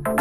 Hey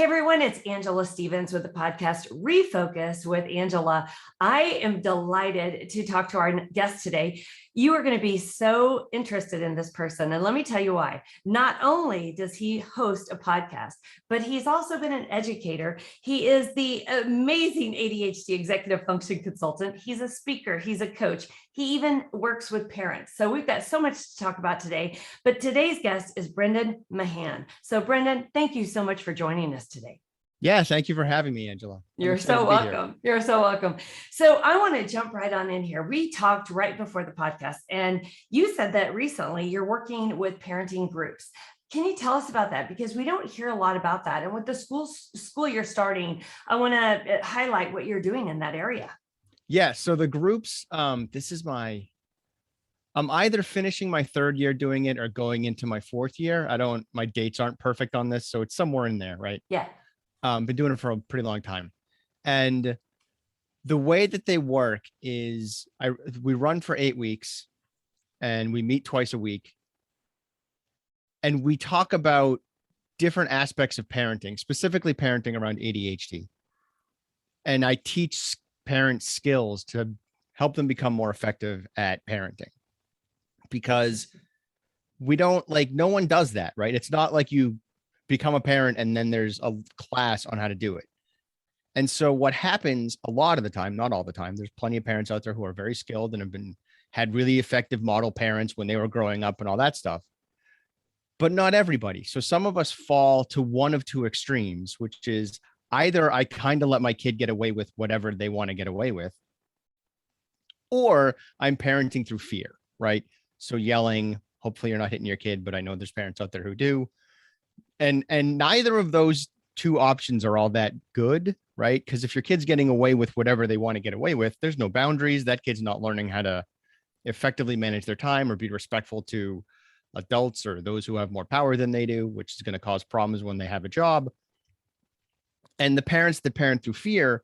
everyone, it's Angela Stevens with the podcast Refocus with Angela. I am delighted to talk to our guest today. You are going to be so interested in this person, and let me tell you why. Not only does he host a podcast, but he's also been an educator. He is the amazing ADHD executive function consultant. He's a speaker, he's a coach. He even works with parents. So we've got so much to talk about today, but today's guest is Brendan Mahan. So Brendan, thank you so much for joining us today. Yeah, thank you for having me, Angela. You're so welcome. You're so welcome. So I want to jump right on in here. We talked right before the podcast, and you said that recently you're working with parenting groups. Can you tell us about that? Because we don't hear a lot about that. And with the school you're starting, I want to highlight what you're doing in that area. Yeah, so the groups, I'm either finishing my third year doing it or going into my fourth year. My dates aren't perfect on this, so it's somewhere in there, right? Yeah. Been doing it for a pretty long time. And the way that they work is we run for 8 weeks and we meet twice a week. And we talk about different aspects of parenting, specifically parenting around ADHD. And I teach parents skills to help them become more effective at parenting. Because no one does that, right? It's not like you become a parent and then there's a class on how to do it. And so what happens a lot of the time, not all the time, there's plenty of parents out there who are very skilled and had really effective model parents when they were growing up and all that stuff, but not everybody. So some of us fall to one of two extremes, which is either I kind of let my kid get away with whatever they want to get away with, or I'm parenting through fear, right? So yelling, hopefully you're not hitting your kid, but I know there's parents out there who do. And neither of those two options are all that good, right? Because if your kid's getting away with whatever they want to get away with, there's no boundaries. That kid's not learning how to effectively manage their time or be respectful to adults or those who have more power than they do, which is going to cause problems when they have a job. And the parents that parent through fear,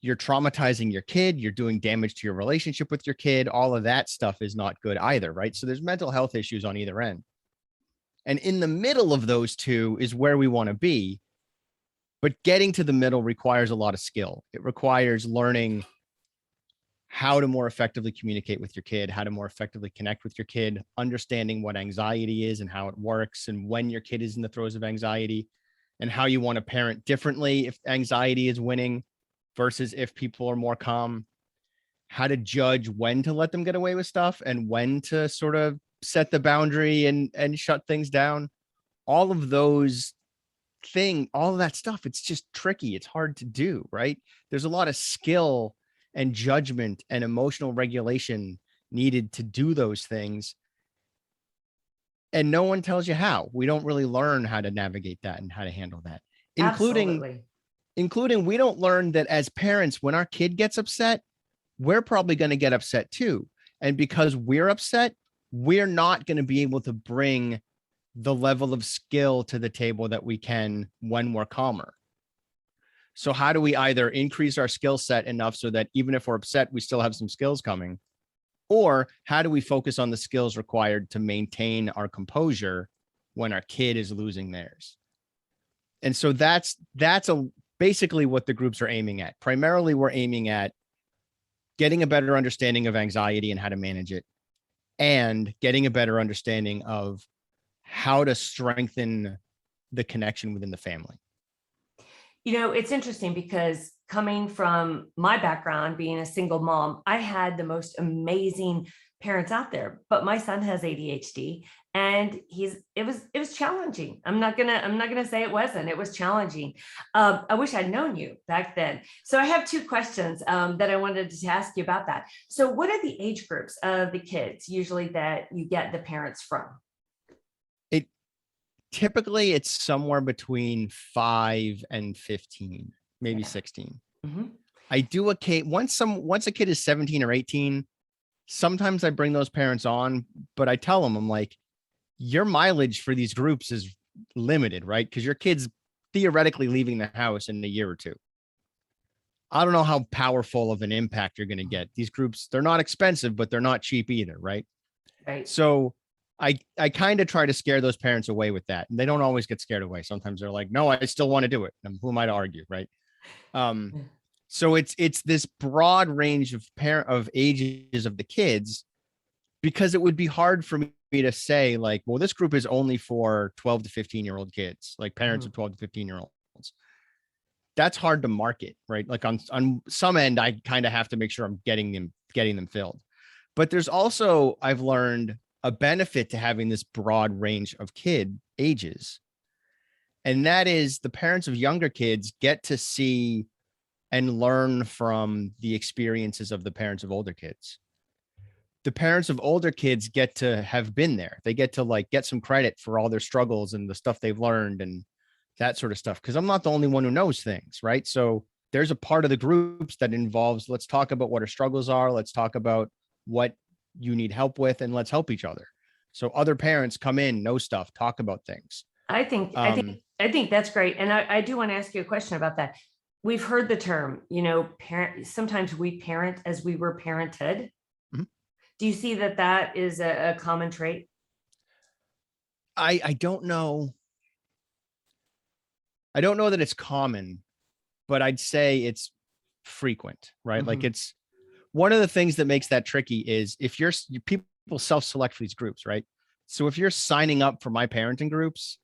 you're traumatizing your kid, you're doing damage to your relationship with your kid. All of that stuff is not good either, right? So there's mental health issues on either end. And in the middle of those two is where we want to be. But getting to the middle requires a lot of skill. It requires learning how to more effectively communicate with your kid, how to more effectively connect with your kid, understanding what anxiety is and how it works, and when your kid is in the throes of anxiety, and how you want to parent differently if anxiety is winning versus if people are more calm, how to judge when to let them get away with stuff and when to sort of set the boundary and shut things down. All of that stuff, it's just tricky. It's hard to do, right? There's a lot of skill and judgment and emotional regulation needed to do those things. And no one tells you how. We don't really learn how to navigate that and how to handle that, including we don't learn that as parents, when our kid gets upset, we're probably going to get upset too. And because we're upset, we're not going to be able to bring the level of skill to the table that we can when we're calmer. So how do we either increase our skill set enough so that even if we're upset, we still have some skills coming? Or how do we focus on the skills required to maintain our composure when our kid is losing theirs? And so that's basically what the groups are aiming at. Primarily, we're aiming at getting a better understanding of anxiety and how to manage it, and getting a better understanding of how to strengthen the connection within the family. You know, it's interesting because coming from my background, being a single mom, I had the most amazing parents out there, but my son has ADHD and it was challenging. I'm not gonna say it wasn't. It was challenging. I wish I'd known you back then. So I have two questions that I wanted to ask you about that. So what are the age groups of the kids usually that you get the parents from? Typically it's somewhere between 5 and 15, maybe 16. Mm-hmm. I do once a kid is 17 or 18, sometimes I bring those parents on, but I tell them, I'm like, your mileage for these groups is limited, right? Because your kid's theoretically leaving the house in a year or two. I don't know how powerful of an impact you're going to get. These groups, they're not expensive, but they're not cheap either, right? Right. So I kind of try to scare those parents away with that. And they don't always get scared away. Sometimes they're like, no, I still want to do it. And who am I to argue, right? Um, so it's this broad range of ages of the kids, because it would be hard for me to say like, well, this group is only for 12 to 15-year-old kids, like parents of 12 to 15-year-olds. That's hard to market, right? Like on some end, I kind of have to make sure I'm getting them filled. But there's also, I've learned, a benefit to having this broad range of kid ages. And that is the parents of younger kids get to see and learn from the experiences of the parents of older kids. The parents of older kids get to have been there. They get to like get some credit for all their struggles and the stuff they've learned and that sort of stuff. Cause I'm not the only one who knows things, right? So there's a part of the groups that involves, let's talk about what our struggles are. Let's talk about what you need help with, and let's help each other. So other parents come in, know stuff, talk about things. I think that's great. And I do want to ask you a question about that. We've heard the term, parent, sometimes we parent as we were parented. Mm-hmm. Do you see that is a common trait? I don't know. I don't know that it's common, but I'd say it's frequent, right? Mm-hmm. Like it's one of the things that makes that tricky is if people self-select for these groups, right? So if you're signing up for my parenting groups,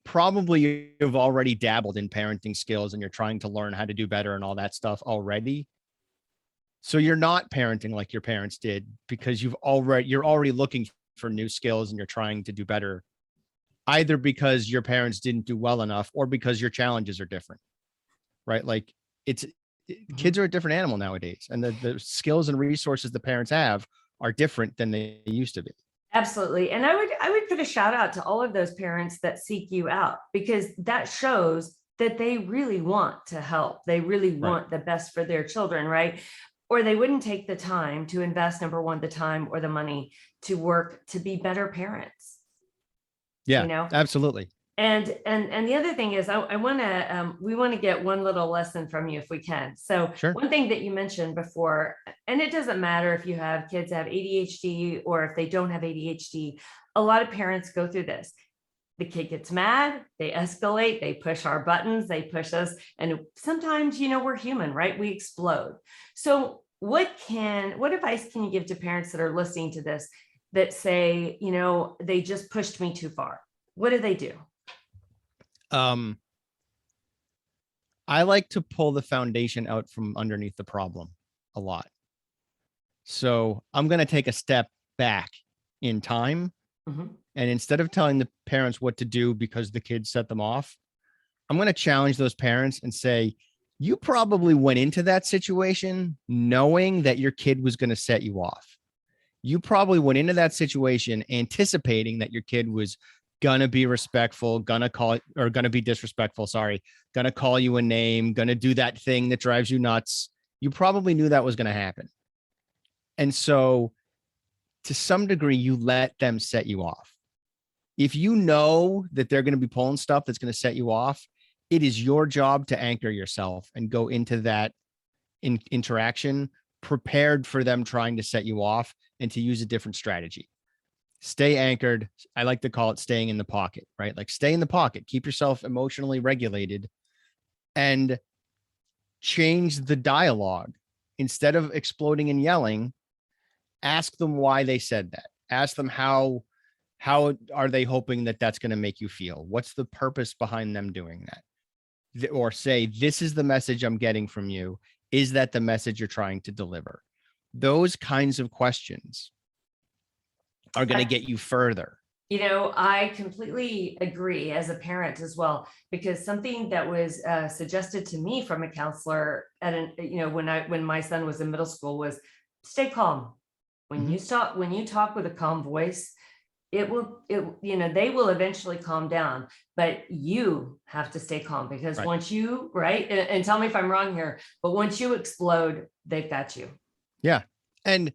probably you've already dabbled in parenting skills and you're trying to learn how to do better and all that stuff already. So you're not parenting like your parents did because you're already looking for new skills and you're trying to do better, either because your parents didn't do well enough or because your challenges are different, right? Like kids are a different animal nowadays, and the skills and resources the parents have are different than they used to be. Absolutely. And I would put a shout out to all of those parents that seek you out, because that shows that they really want to help. They really want the best for their children, right? Or they wouldn't take the time to invest, number one, the time or the money to work to be better parents. Yeah, absolutely. And the other thing is, we want to get one little lesson from you if we can. So sure. One thing that you mentioned before, and it doesn't matter if you have kids have ADHD or if they don't have ADHD, a lot of parents go through this. The kid gets mad, they escalate, they push our buttons, they push us. And sometimes, we're human, right? We explode. So what advice can you give to parents that are listening to this that say, they just pushed me too far? What do they do? I like to pull the foundation out from underneath the problem a lot. So I'm going to take a step back in time. Mm-hmm. And instead of telling the parents what to do because the kids set them off, I'm going to challenge those parents and say, you probably went into that situation knowing that your kid was going to set you off. You probably went into that situation anticipating that your kid was gonna be respectful, gonna be disrespectful, gonna call you a name, gonna do that thing that drives you nuts. You probably knew that was gonna happen. And so to some degree, you let them set you off. If you know that they're gonna be pulling stuff that's gonna set you off, it is your job to anchor yourself and go into that interaction prepared for them trying to set you off and to use a different strategy. Stay anchored. I like to call it staying in the pocket, right? Like stay in the pocket, keep yourself emotionally regulated, and change the dialogue. Instead of exploding and yelling, ask them why they said that. Ask them how are they hoping that that's going to make you feel? What's the purpose behind them doing that? Or say, this is the message I'm getting from you. Is that the message you're trying to deliver? Those kinds of questions are going to get you further. I completely agree as a parent as well, because something that was suggested to me from a counselor when my son was in middle school was stay calm. When you talk with a calm voice, they will eventually calm down, but you have to stay calm, because once you, and tell me if I'm wrong here, but once you explode, they've got you. Yeah. And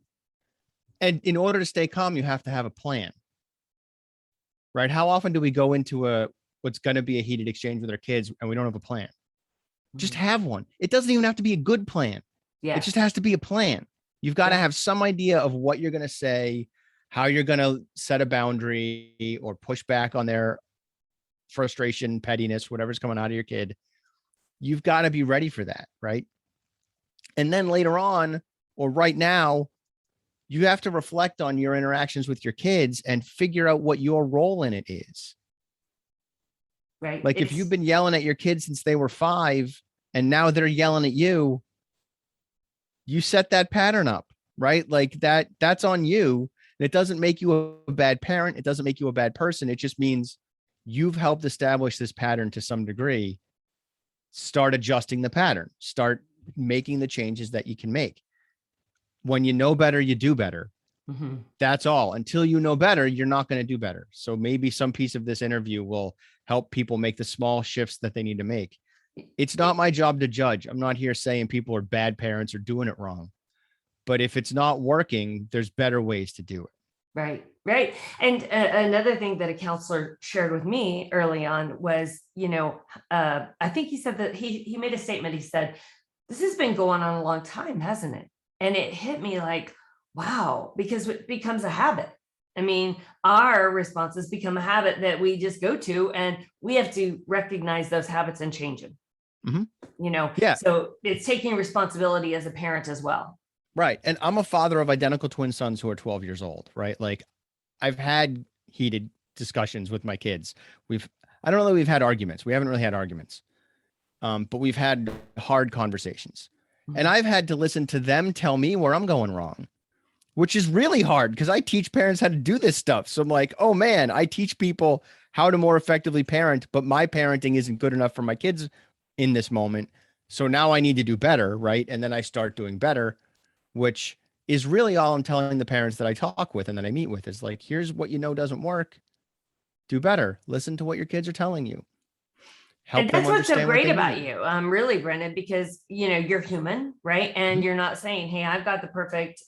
in order to stay calm, you have to have a plan, right? How often do we go into what's going to be a heated exchange with our kids and we don't have a plan? Just have one. It doesn't even have to be a good plan. Yeah. It just has to be a plan. You've got to Yeah. have some idea of what you're going to say, how you're going to set a boundary or push back on their frustration, pettiness, whatever's coming out of your kid. You've got to be ready for that, right? And then later on, or right now, you have to reflect on your interactions with your kids and figure out what your role in it is. Right. Like if you've been yelling at your kids since they were 5 and now they're yelling at you, you set that pattern up, right? Like that's on you. And it doesn't make you a bad parent. It doesn't make you a bad person. It just means you've helped establish this pattern to some degree. Start adjusting the pattern, start making the changes that you can make. When you know better, you do better. Mm-hmm. That's all. Until you know better, you're not going to do better. So maybe some piece of this interview will help people make the small shifts that they need to make. It's not my job to judge. I'm not here saying people are bad parents or doing it wrong. But if it's not working, there's better ways to do it. Right. Right. And another thing that a counselor shared with me early on was, I think he said that he made a statement. He said, this has been going on a long time, hasn't it? And it hit me like, wow, because it becomes a habit. I mean, our responses become a habit that we just go to, and we have to recognize those habits and change them. Mm-hmm. Yeah. So it's taking responsibility as a parent as well. Right. And I'm a father of identical twin sons who are 12 years old, right? Like I've had heated discussions with my kids. I don't know that we've had arguments. We haven't really had arguments. But we've had hard conversations. Mm-hmm. And I've had to listen to them tell me where I'm going wrong, which is really hard because I teach parents how to do this stuff. So I'm like, oh man, I teach people how to more effectively parent, but my parenting isn't good enough for my kids in this moment. So now I need to do better, right? And then I start doing better, which is really all I'm telling the parents that I talk with and that I meet with is like, here's what doesn't work. Do better. Listen to what your kids are telling you. And that's what's so great about you, really, Brendan, because you're human, right? And mm-hmm. you're not saying, "Hey, I've got the perfect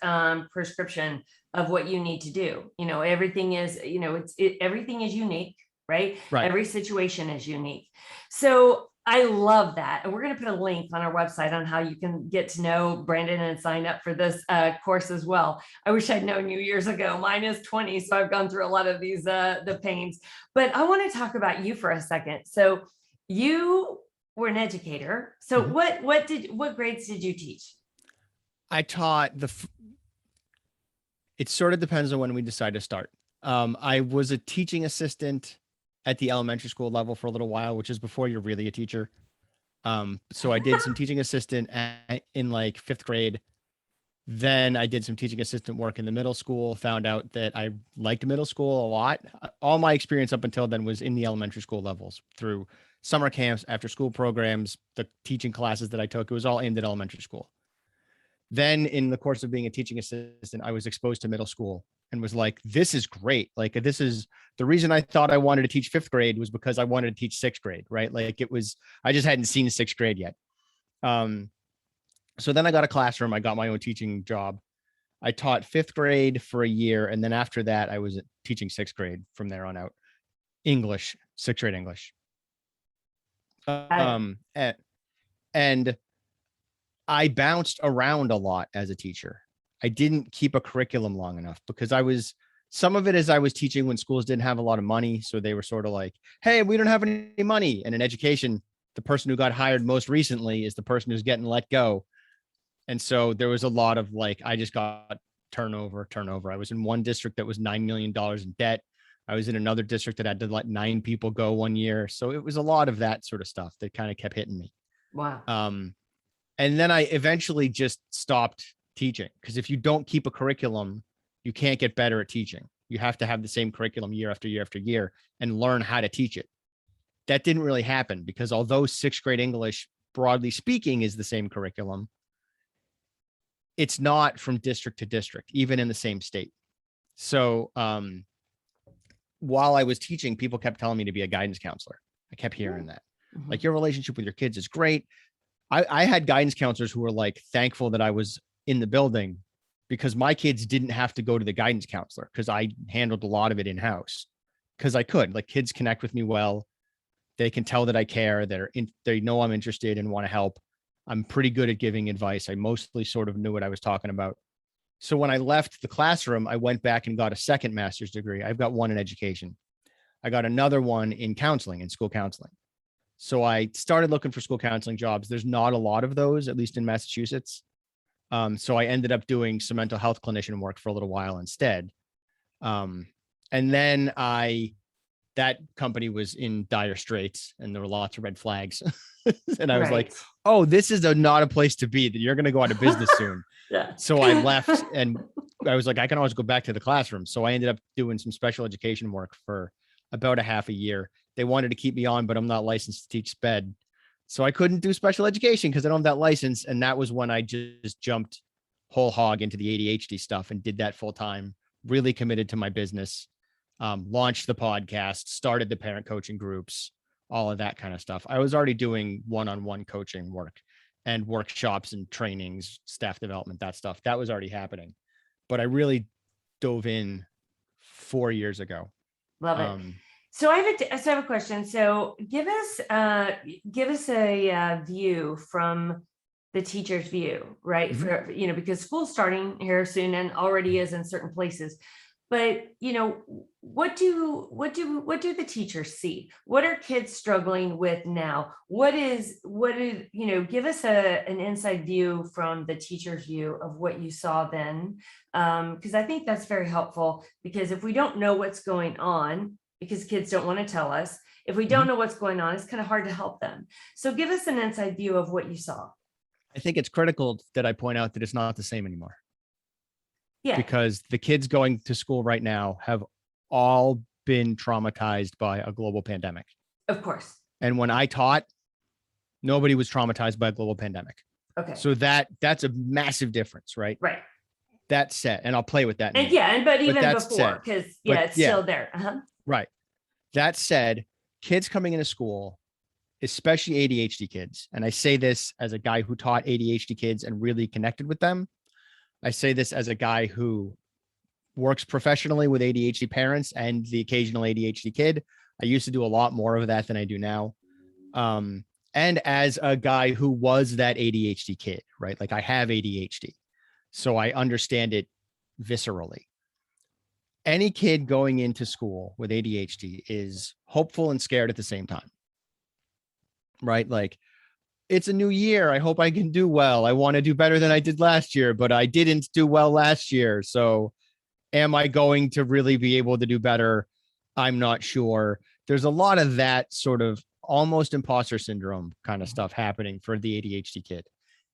prescription of what you need to do." Everything is, everything is unique, right? Every situation is unique. So I love that, and we're going to put a link on our website on how you can get to know Brendan and sign up for this course as well. I wish I'd known you years ago. Mine is 20, so I've gone through a lot of these the pains. But I want to talk about you for a second. So you were an educator. So mm-hmm. what grades did you teach? I taught it sort of depends on when we decide to start. I was a teaching assistant at the elementary school level for a little while, which is before you're really a teacher. So I did some teaching assistant in like 5th grade. Then I did some teaching assistant work in the middle school, found out that I liked middle school a lot. All my experience up until then was in the elementary school levels through summer camps, after school programs, the teaching classes that I took. It was all aimed at elementary school. Then in the course of being a teaching assistant, I was exposed to middle school and was like, this is great. Like, this is the reason I thought I wanted to teach 5th grade was because I wanted to teach 6th grade, right? Like I just hadn't seen 6th grade yet. So then I got a classroom. I got my own teaching job. I taught 5th grade for a year. And then after that, I was teaching 6th grade from there on out. English, 6th grade English. And I bounced around a lot as a teacher. I didn't keep a curriculum long enough because some of it is I was teaching when schools didn't have a lot of money. So they were sort of like, hey, we don't have any money. And in education, the person who got hired most recently is the person who's getting let go. And so there was a lot of like, I just got turnover. I was in one district that was $9 million in debt. I was in another district that had to let 9 people go one year. So it was a lot of that sort of stuff that kind of kept hitting me. Wow. And then I eventually just stopped teaching because if you don't keep a curriculum, you can't get better at teaching. You have to have the same curriculum year after year after year and learn how to teach it. That didn't really happen because although 6th grade English, broadly speaking, is the same curriculum, it's not from district to district, even in the same state. So while I was teaching, people kept telling me to be a guidance counselor. I kept hearing that. Mm-hmm. Like, your relationship with your kids is great. I had guidance counselors who were like thankful that I was in the building because my kids didn't have to go to the guidance counselor because I handled a lot of it in-house because I could. Like, kids connect with me well. They can tell that I care. They know I'm interested and want to help. I'm pretty good at giving advice. I mostly sort of knew what I was talking about. So when I left the classroom, I went back and got a second master's degree. I've got one in education. I got another one in counseling, in school counseling. So I started looking for school counseling jobs. There's not a lot of those, at least in Massachusetts. So I ended up doing some mental health clinician work for a little while instead. And then that company was in dire straits and there were lots of red flags. And I was like, oh, this is not a place to be, that you're going to go out of business soon. Yeah. So I left and I was like, I can always go back to the classroom. So I ended up doing some special education work for about a half a year. They wanted to keep me on, but I'm not licensed to teach SPED. So I couldn't do special education because I don't have that license. And that was when I just jumped whole hog into the ADHD stuff and did that full time, really committed to my business, launched the podcast, started the parent coaching groups, all of that kind of stuff. I was already doing one-on-one coaching work and workshops and trainings, staff development, that stuff. That was already happening. But I really dove in 4 years ago. Love it. So I have a question. So give us a view from the teacher's view, right? Mhm. For, because school's starting here soon and already is in certain places. But, what do the teachers see? What are kids struggling with now? Give us an inside view from the teacher's view of what you saw then. Because I think that's very helpful, because if we don't know what's going on, because kids don't want to tell us, if we don't know what's going on, it's kind of hard to help them. So give us an inside view of what you saw. I think it's critical that I point out that it's not the same anymore. Yeah. Because the kids going to school right now have all been traumatized by a global pandemic. Of course. And when I taught, nobody was traumatized by a global pandemic. Okay. So that's a massive difference, right? Right. That's set. And I'll play with that. But even before, because it's still there. Uh-huh. Right. That said, kids coming into school, especially ADHD kids, and I say this as a guy who taught ADHD kids and really connected with them. I say this as a guy who works professionally with ADHD parents and the occasional ADHD kid. I used to do a lot more of that than I do now. And as a guy who was that ADHD kid, right? Like I have ADHD, so I understand it viscerally. Any kid going into school with ADHD is hopeful and scared at the same time, right? Like, it's a new year. I hope I can do well. I want to do better than I did last year, but I didn't do well last year. So am I going to really be able to do better? I'm not sure. There's a lot of that sort of almost imposter syndrome kind of stuff happening for the ADHD kid.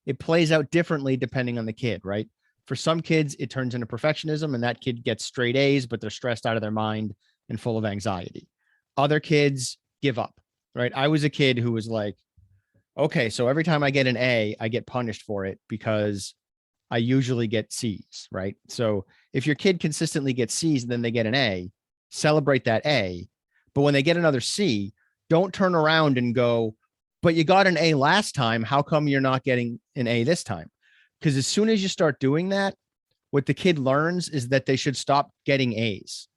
It plays out differently depending on the kid, right? For some kids, it turns into perfectionism and that kid gets straight A's, but they're stressed out of their mind and full of anxiety. Other kids give up, right? I was a kid who was like, okay, so every time I get an A, I get punished for it because I usually get C's, right? So if your kid consistently gets C's and then they get an A, celebrate that A. But when they get another C, don't turn around and go, but you got an A last time. How come you're not getting an A this time? Because as soon as you start doing that, what the kid learns is that they should stop getting A's.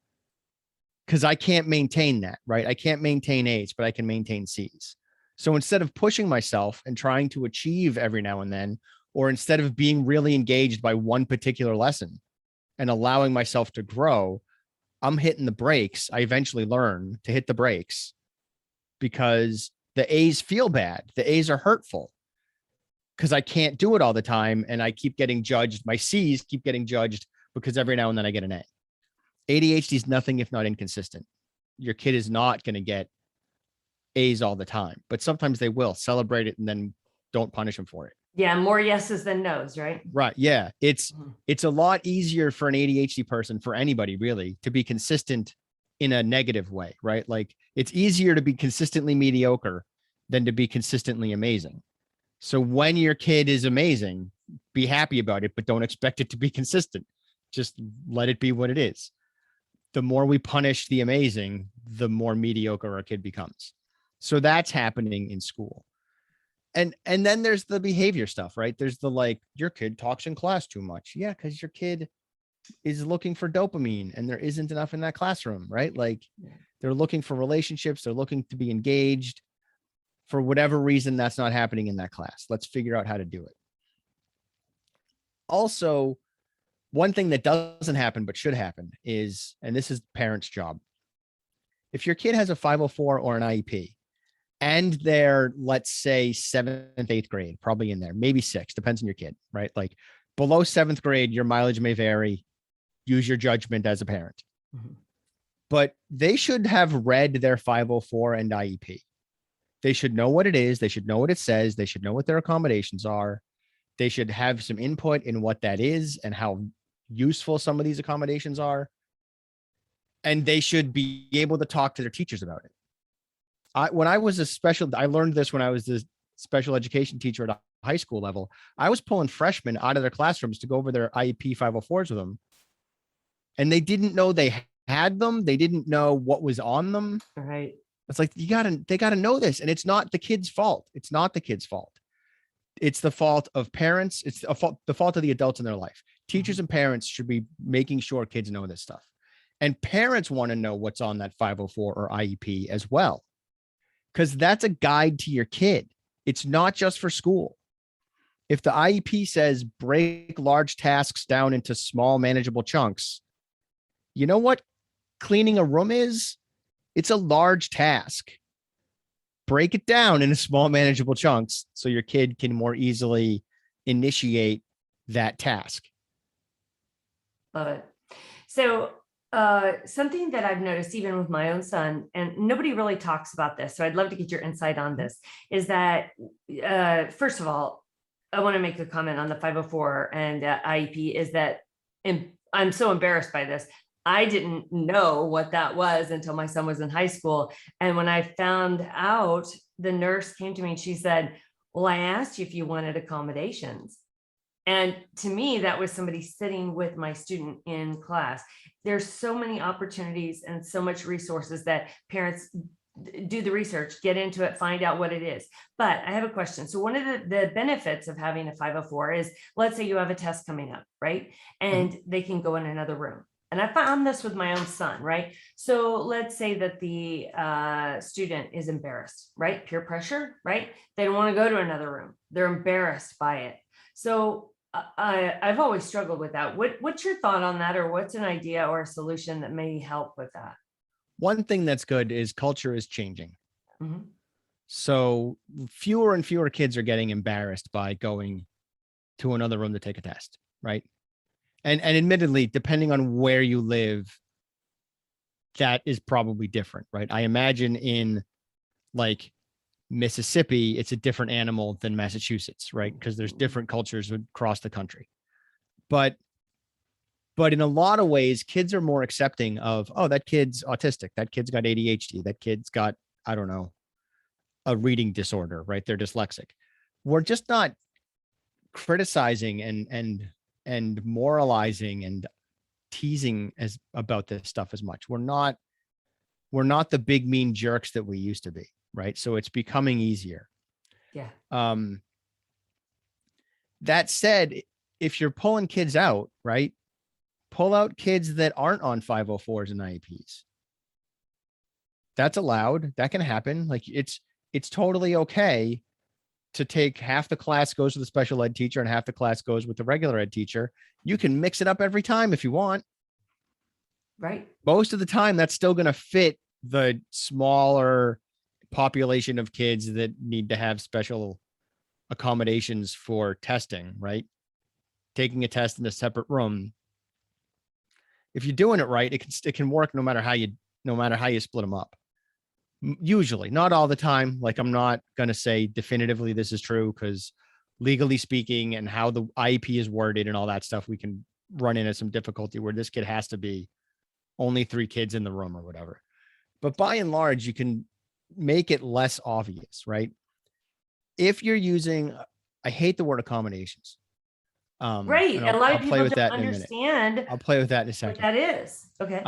Because I can't maintain that, right? I can't maintain A's, but I can maintain C's. So instead of pushing myself and trying to achieve every now and then, or instead of being really engaged by one particular lesson and allowing myself to grow, I'm hitting the brakes. I eventually learn to hit the brakes because the A's feel bad. The A's are hurtful because I can't do it all the time. And I keep getting judged. My C's keep getting judged because every now and then I get an A. ADHD is nothing if not inconsistent. Your kid is not going to get A's all the time, but sometimes they will. Celebrate it and then don't punish them for it. Yeah, more yeses than nos, right? Right. Yeah. It's a lot easier for an ADHD person, for anybody really, to be consistent in a negative way, right? Like it's easier to be consistently mediocre than to be consistently amazing. So when your kid is amazing, be happy about it, but don't expect it to be consistent. Just let it be what it is. The more we punish the amazing, the more mediocre our kid becomes. So that's happening in school. And then there's the behavior stuff, right? There's the like, your kid talks in class too much. Yeah, because your kid is looking for dopamine and there isn't enough in that classroom, right? Like they're looking for relationships, they're looking to be engaged. For whatever reason, that's not happening in that class. Let's figure out how to do it. Also, one thing that doesn't happen but should happen is, and this is parents' job, if your kid has a 504 or an IEP and they're, let's say, 7th, 8th grade, probably in there, maybe 6, depends on your kid, right? Like below 7th grade, your mileage may vary. Use your judgment as a parent. Mm-hmm. But they should have read their 504 and IEP. They should know what it is. They should know what it says. They should know what their accommodations are. They should have some input in what that is and how useful some of these accommodations are. And they should be able to talk to their teachers about it. When I was I learned this when I was the special education teacher at a high school level. I was pulling freshmen out of their classrooms to go over their IEP 504s with them. And they didn't know they had them. They didn't know what was on them. Right. It's like, they gotta know this. And it's not the kid's fault. It's not the kid's fault. It's the fault of parents. It's the fault of the adults in their life. Teachers and parents should be making sure kids know this stuff. And parents want to know what's on that 504 or IEP as well, because that's a guide to your kid. It's not just for school. If the IEP says break large tasks down into small manageable chunks, you know what cleaning a room is? It's a large task. Break it down into small manageable chunks so your kid can more easily initiate that task. Love it. So something that I've noticed even with my own son, and nobody really talks about this, so I'd love to get your insight on this, is that first of all, I want to make a comment on the 504 and IEP is that, and I'm so embarrassed by this, I didn't know what that was until my son was in high school. And when I found out, the nurse came to me and she said, well, I asked you if you wanted accommodations. And to me, that was somebody sitting with my student in class. There's so many opportunities and so much resources that parents do the research, get into it, find out what it is. But I have a question. So one of the benefits of having a 504 is, let's say you have a test coming up, right? And they can go in another room. And I found this with my own son, right? So let's say that the student is embarrassed, right? Peer pressure, right? They don't want to go to another room. They're embarrassed by it. So I've always struggled with that. What's your thought on that? Or what's an idea or a solution that may help with that? One thing that's good is culture is changing. Mm-hmm. So fewer and fewer kids are getting embarrassed by going to another room to take a test, right? And admittedly, depending on where you live, that is probably different, right? I imagine in like Mississippi, it's a different animal than Massachusetts, right? Because there's different cultures across the country. But in a lot of ways, kids are more accepting of, oh, that kid's autistic, that kid's got ADHD, that kid's got, I don't know, a reading disorder, right? They're dyslexic. We're just not criticizing and moralizing and teasing as about this stuff as much. We're not the big mean jerks that we used to be, right? So it's becoming easier. Yeah. That said, if you're pulling kids out, right? Pull out kids that aren't on 504s and IEPs. That's allowed. That can happen. Like it's totally okay to take half the class goes with the special ed teacher and half the class goes with the regular ed teacher. You can mix it up every time if you want. Right. Most of the time, that's still going to fit the smaller population of kids that need to have special accommodations for testing, right? Taking a test in a separate room. If you're doing it right, it can work no matter how you split them up. Usually, not all the time. Like I'm not going to say definitively this is true because legally speaking and how the IEP is worded and all that stuff, we can run into some difficulty where this kid has to be only 3 kids in the room or whatever. But by and large, you can make it less obvious, right? If you're using, I hate the word accommodations. Right. A lot of people don't understand. I'll play with that in a second. What that is. Okay.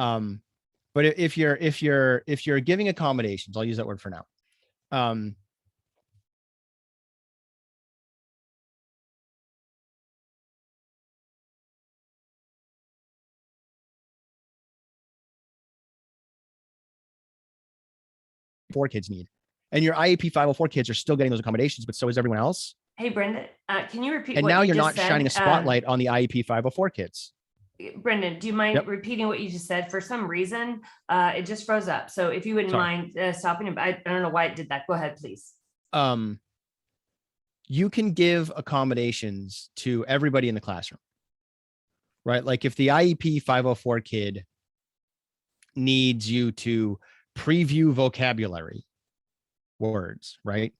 But if you're giving accommodations, I'll use that word for now. 504 kids need. And your IEP 504 kids are still getting those accommodations, but so is everyone else. Hey, Brendan, can you repeat And what now you you're just not said? shining a spotlight on the IEP 504 kids. Brendan, do you mind Yep. repeating what you just said? For some reason, it just froze up. So if you wouldn't Sorry. mind stopping, I don't know why it did that. Go ahead, please. You can give accommodations to everybody in the classroom, right? Like if the IEP 504 kid needs you to preview vocabulary words, right?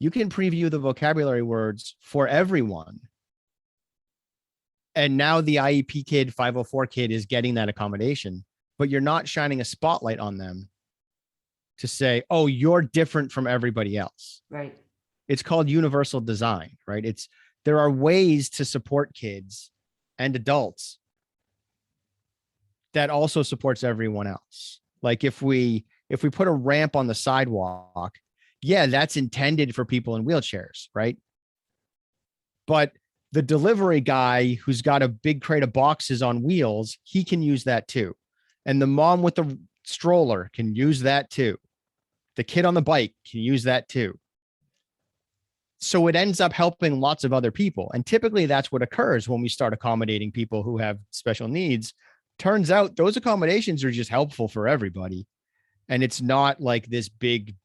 You can preview the vocabulary words for everyone. And now the IEP kid, 504 kid is getting that accommodation, but you're not shining a spotlight on them to say, oh, you're different from everybody else. Right. It's called universal design, right? There are ways to support kids and adults that also supports everyone else. Like if we put a ramp on the sidewalk, yeah, that's intended for people in wheelchairs, right? But the delivery guy who's got a big crate of boxes on wheels, he can use that too. And the mom with the stroller can use that too. The kid on the bike can use that too. So it ends up helping lots of other people. And typically that's what occurs when we start accommodating people who have special needs. Turns out those accommodations are just helpful for everybody. And it's not like this big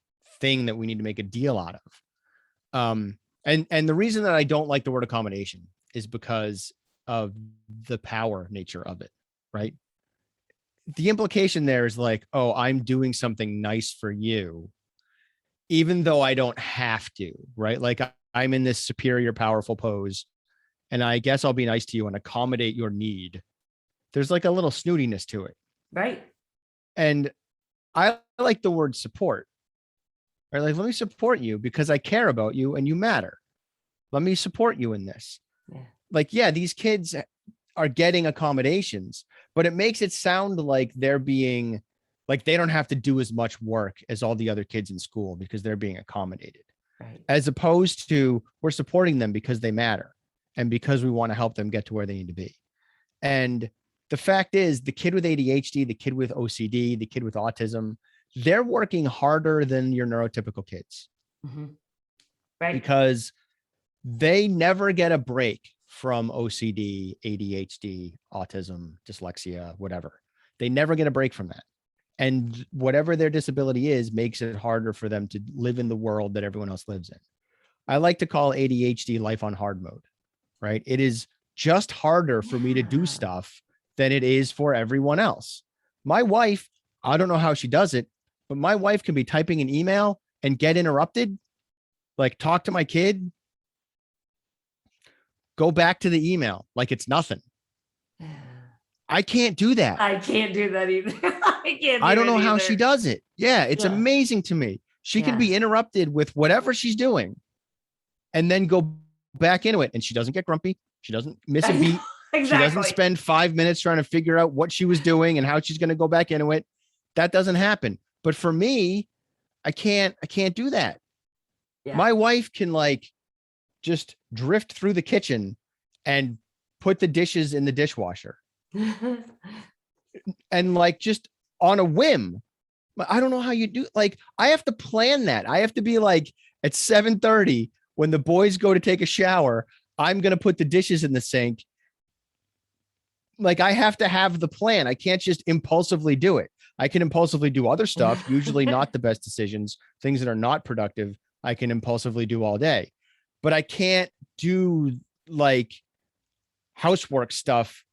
thing that we need to make a deal out of. And the reason that I don't like the word accommodation is because of the power nature of it, right? The implication there is like, oh, I'm doing something nice for you, even though I don't have to, right? Like I'm in this superior, powerful pose, and I guess I'll be nice to you and accommodate your need. There's like a little snootiness to it. Right. And I like the word support. Right? Like, let me support you because I care about you and you matter. Let me support you in this. Yeah. Like, yeah, these kids are getting accommodations, but it makes it sound like they're being like they don't have to do as much work as all the other kids in school because they're being accommodated. Right. As opposed to we're supporting them because they matter and because we want to help them get to where they need to be. And the fact is, the kid with ADHD, the kid with OCD, the kid with autism, they're working harder than your neurotypical kids. Mm-hmm. Right. Because they never get a break from OCD, ADHD, autism, dyslexia, whatever. They never get a break from that. And whatever their disability is makes it harder for them to live in the world that everyone else lives in. I like to call ADHD life on hard mode, right? It is just harder for me to do stuff than it is for everyone else. My wife, I don't know how she does it, but my wife can be typing an email and get interrupted, like talk to my kid, go back to the email like it's nothing. I can't do that. I can't do that either. I don't know how she does it. Yeah, it's amazing to me. She can be interrupted with whatever she's doing and then go back into it. And she doesn't get grumpy. She doesn't miss a beat. Exactly. She doesn't spend 5 minutes trying to figure out what she was doing and how she's going to go back into it. That doesn't happen. But for me, I can't do that. Yeah. My wife can like just drift through the kitchen and put the dishes in the dishwasher. And like just on a whim. I don't know how you do. Like I have to plan that. I have to be like at 7:30 when the boys go to take a shower, I'm going to put the dishes in the sink. Like I have to have the plan. I can't just impulsively do it. I can impulsively do other stuff, usually not the best decisions, things that are not productive. I can impulsively do all day, but I can't do like housework stuff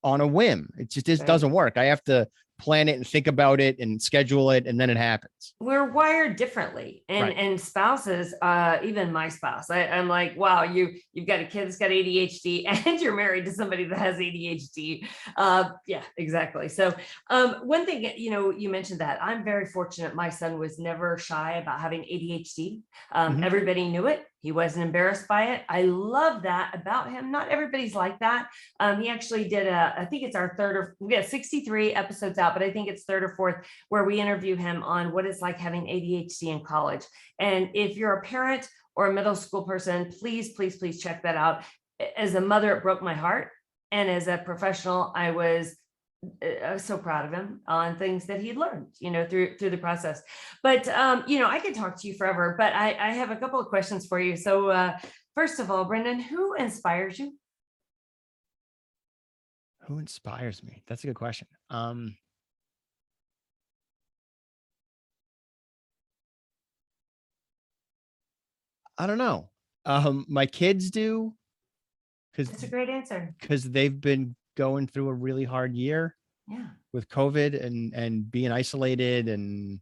on a whim. It just doesn't work. I have to plan it and think about it and schedule it, and then it happens. We're wired differently, and spouses, even my spouse, I'm like, wow, you've got a kid that's got ADHD and you're married to somebody that has ADHD. Yeah, exactly. So one thing, you mentioned that I'm very fortunate. My son was never shy about having ADHD. Everybody knew it. He wasn't embarrassed by it. I love that about him. Not everybody's like that. He actually did I think it's our we got 63 episodes out, but I think it's third or fourth, where we interview him on what it's like having ADHD in college. And if you're a parent or a middle school person, please, please, please check that out. As a mother, it broke my heart. And as a professional, I was I was so proud of him on things that he'd learned, through the process. But I could talk to you forever, but I have a couple of questions for you. So first of all, Brendan, who inspires you? Who inspires me? That's a good question. I don't know. My kids do, That's a great answer. because they've been going through a really hard year Yeah. with COVID and being isolated and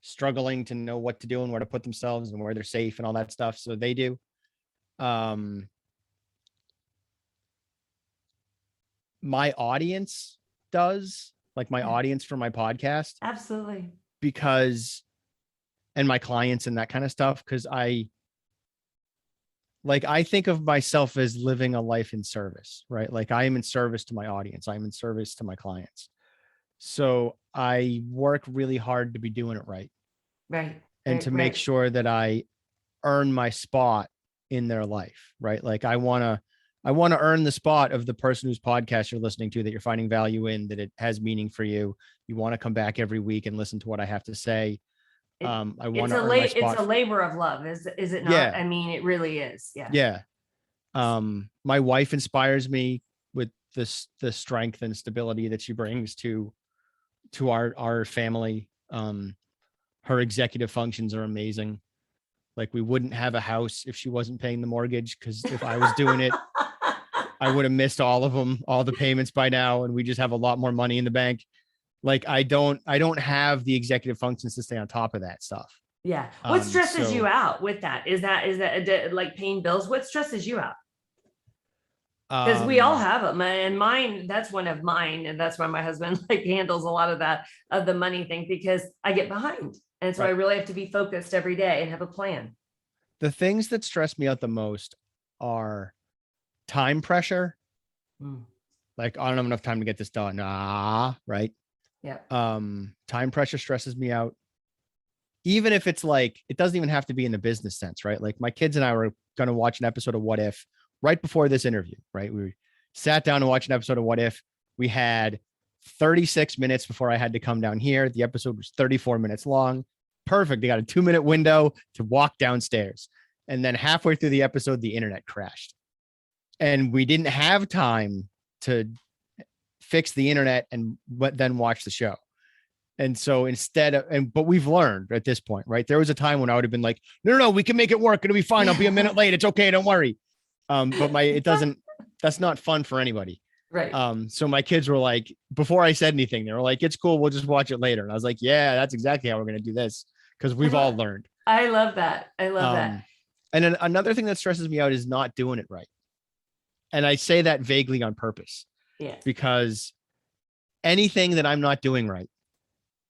struggling to know what to do and where to put themselves and where they're safe and all that stuff. So they do. My audience does, like my Yeah. audience for my podcast, Absolutely. because, and my clients and that kind of stuff, because I think of myself as living a life in service, right? Like I am in service to my audience. I'm in service to my clients. So I work really hard to be doing it right Right. and to make Right. sure that I earn my spot in their life, right? Like I want to earn the spot of the person whose podcast you're listening to, that you're finding value in, that it has meaning for you. You want to come back every week and listen to what I have to say. I want to earn my It's spot. a labor of love, is it not? Yeah. I mean, it really is. Yeah. Yeah. My wife inspires me with the strength and stability that she brings to our family. Her executive functions are amazing. Like we wouldn't have a house if she wasn't paying the mortgage, because if I was doing it, I would have missed all of them, all the payments by now, and we just have a lot more money in the bank. Like I don't have the executive functions to stay on top of that stuff. Yeah. What stresses you So out with that? Is that like paying bills? What stresses you out? Because we all have them, and mine, that's one of mine, and that's why my husband like handles a lot of that, of the money thing, because I get behind, and so I Right. really have to be focused every day and have a plan. The things that stress me out the most are time pressure. Mm. Like I don't have enough time to get this done. Right. Yeah. Time pressure stresses me out. Even if it's like, it doesn't even have to be in the business sense, right? Like my kids and I were going to watch an episode of What If right before this interview, right? We sat down and watched an episode of What If. We had 36 minutes before I had to come down here. The episode was 34 minutes long. Perfect. They got a 2-minute window to walk downstairs. And then halfway through the episode, the internet crashed. And we didn't have time to fix the internet and then watch the show. And so but we've learned at this point, right? There was a time when I would have been like, no, we can make it work. It'll be fine. I'll be a minute late. It's okay. Don't worry. But that's not fun for anybody. Right. So my kids were like, before I said anything, they were like, it's cool. We'll just watch it later. And I was like, yeah, that's exactly how we're going to do this. Cause we've all learned. I love that. I love that. And then another thing that stresses me out is not doing it right. And I say that vaguely on purpose. Yeah. Because anything that I'm not doing right,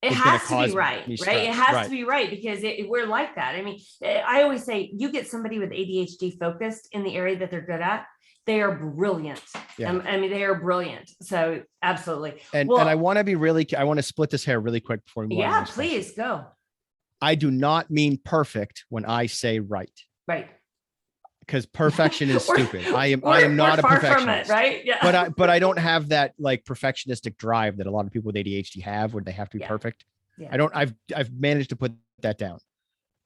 it has to be right, right? It has to be right, because we're like that. I mean, I always say, you get somebody with ADHD focused in the area that they're good at, they are brilliant. Yeah. I mean, they are brilliant. So absolutely. And I want to I want to split this hair really quick before we move on. Yeah, please go. I do not mean perfect when I say right. Right. Because perfection is stupid. I am not a perfectionist, right? Yeah. But I don't have that like perfectionistic drive that a lot of people with ADHD have, where they have to be perfect. Yeah. I've managed to put that down.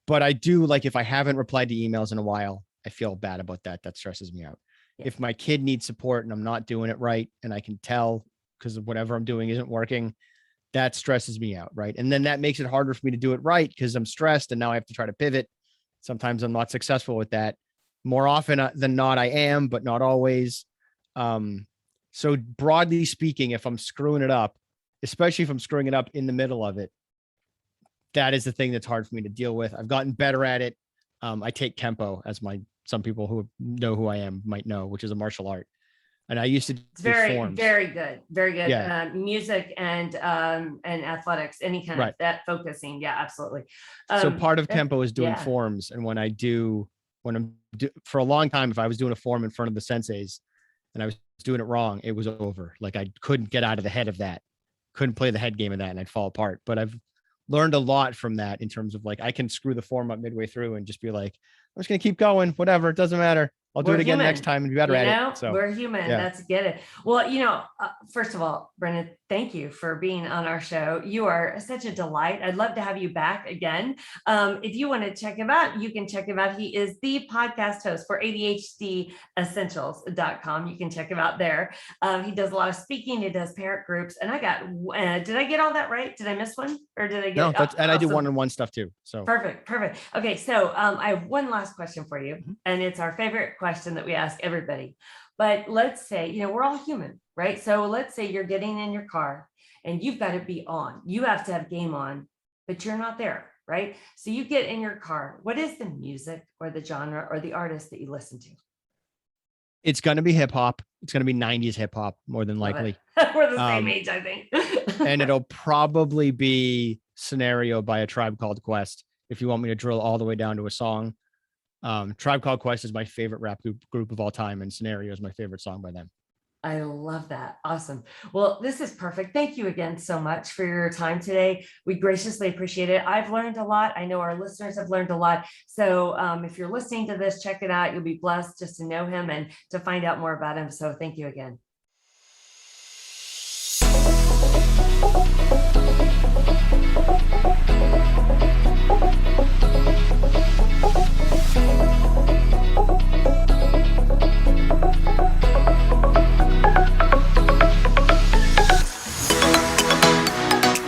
But I do, like, if I haven't replied to emails in a while, I feel bad about that. That stresses me out. Yeah. If my kid needs support and I'm not doing it right, and I can tell because of whatever I'm doing isn't working, that stresses me out, right? And then that makes it harder for me to do it right, because I'm stressed and now I have to try to pivot. Sometimes I'm not successful with that. More often than not, I am, but not always. So broadly speaking, if I'm screwing it up, especially if I'm screwing it up in the middle of it, that is the thing that's hard for me to deal with. I've gotten better at it. I take Kempo, as some people who know who I am might know, which is a martial art. And I used to do forms. Very good. Yeah. Music and athletics, any kind of that focusing. Yeah, absolutely. So part of Kempo is doing forms. And for a long time, if I was doing a form in front of the senseis and I was doing it wrong, it was over. Like I couldn't get out of the head of that, couldn't play the head game of that, and I'd fall apart. But I've learned a lot from that, in terms of like, I can screw the form up midway through and just be like, I'm just going to keep going, whatever, it doesn't matter. I'll do We're it again human. next time and be better at it. So We're human. yeah. That's get it. Well, first of all, Brendan, thank you for being on our show. You are such a delight. I'd love to have you back again. If you want to check him out, you can check him out. He is the podcast host for ADHDessentials.com. You can check him out there. He does a lot of speaking. He does parent groups. And did I get all that right? Did I miss one? Or did I get? No, and I do awesome. one-on-one stuff too. So Perfect. Okay, so I have one last question for you, and it's our favorite question that we ask everybody. But let's say, we're all human, right? So let's say you're getting in your car and you've got to be on. You have to have game on, but you're not there, right? So you get in your car. What is the music or the genre or the artist that you listen to? it's going to be hip hop. It's going to be 90s hip hop more than likely. We're the same age, I think. And it'll probably be Scenario by A Tribe Called Quest. If you want me to drill all the way down to a song, Tribe Called Quest is my favorite rap group of all time, and Scenario is my favorite song by them. I love that. Awesome. Well, this is perfect. Thank you again so much for your time today. We graciously appreciate it. I've learned a lot. I know our listeners have learned a lot. So if you're listening to this, check it out. You'll be blessed just to know him and to find out more about him. So thank you again.